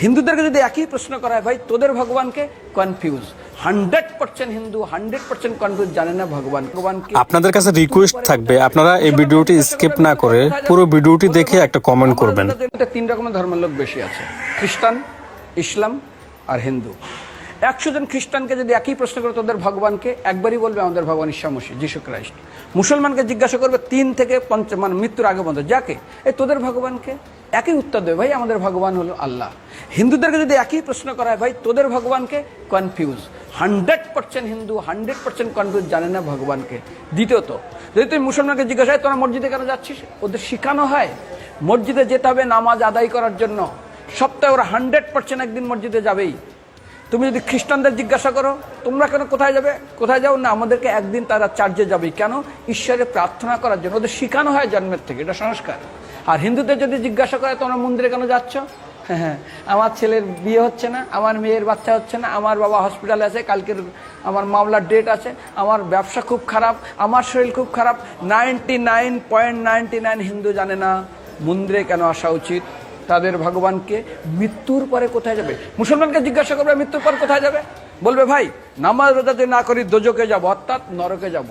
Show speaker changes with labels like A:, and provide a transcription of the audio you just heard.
A: হিন্দুদেরকে যদি একই প্রশ্ন করা হয়, ভাই তোদের ভগবানকে, কনফিউজ। 100% হিন্দু 100% কনফিউজ, জানে না ভগবানকে।
B: আপনাদের কাছে রিকোয়েস্ট থাকবে আপনারা এই ভিডিওটি স্কিপ না করে পুরো ভিডিওটি দেখে একটা কমেন্ট করবেন।
A: 3 রকমের ধর্মের লোক বেশি আছে, খ্রিস্টান, ইসলাম আর হিন্দু। 100 জন খ্রিস্টানকে যদি একই প্রশ্ন করে তোদের ভগবানকে, একবারই বলবে আমাদের ভগবান ঈসা মসিহ, যিশু খ্রাইস্ট। মুসলমানকে জিজ্ঞাসা করবে 3 থেকে 5 মানে মৃত্যুর আগে পর্যন্ত, যাকে এই তোদের ভগবানকে, একই উত্তর দেবে, ভাই আমাদের ভগবান হলো আল্লাহ। হিন্দুদেরকে যদি একই প্রশ্ন করা হয়, ভাই তোদের ভগবানকে, কনফিউজ। 100% হিন্দু 100% কনফিউজ, জানে না ভগবানকে। দ্বিতীয়ত, যদি তুমি মুসলমানকে জিজ্ঞাসা হয় তোরা মসজিদে কেন যাচ্ছিস, ওদের শেখানো হয় মসজিদে যেতে হবে নামাজ আদায় করার জন্য। সপ্তাহে ওরা 100% একদিন মসজিদে যাবেই। তুমি যদি খ্রিস্টানদের জিজ্ঞাসা করো তোমরা কেন কোথায় যাবে, কোথায় যাও না, আমাদেরকে একদিন তারা চার্চে যাবে। কেন? ঈশ্বরে প্রার্থনা করার জন্য, ওদের শেখানো হয় জন্মের থেকে, এটা সংস্কার। আর হিন্দুদের যদি জিজ্ঞাসা করে তোমরা মন্দিরে কেন যাচ্ছ, হ্যাঁ আমার ছেলের বিয়ে হচ্ছে না, আমার মেয়ের বাচ্চা হচ্ছে না, আমার বাবা হসপিটালে আছে, কালকের আমার মামলার ডেট আছে, আমার ব্যবসা খুব খারাপ, আমার শরীর খুব খারাপ। 99.99 হিন্দু জানে না মন্দিরে কেন আসা উচিত, তাদের ভগবানকে। মৃত্যুর পরে কোথায় যাবে, মুসলমানকে জিজ্ঞাসা করবে মৃত্যুর পর কোথায় যাবে, বলবে ভাই নামাজ রোজা যদি না করি দোজকে যাব, অর্থাৎ নরকে যাব।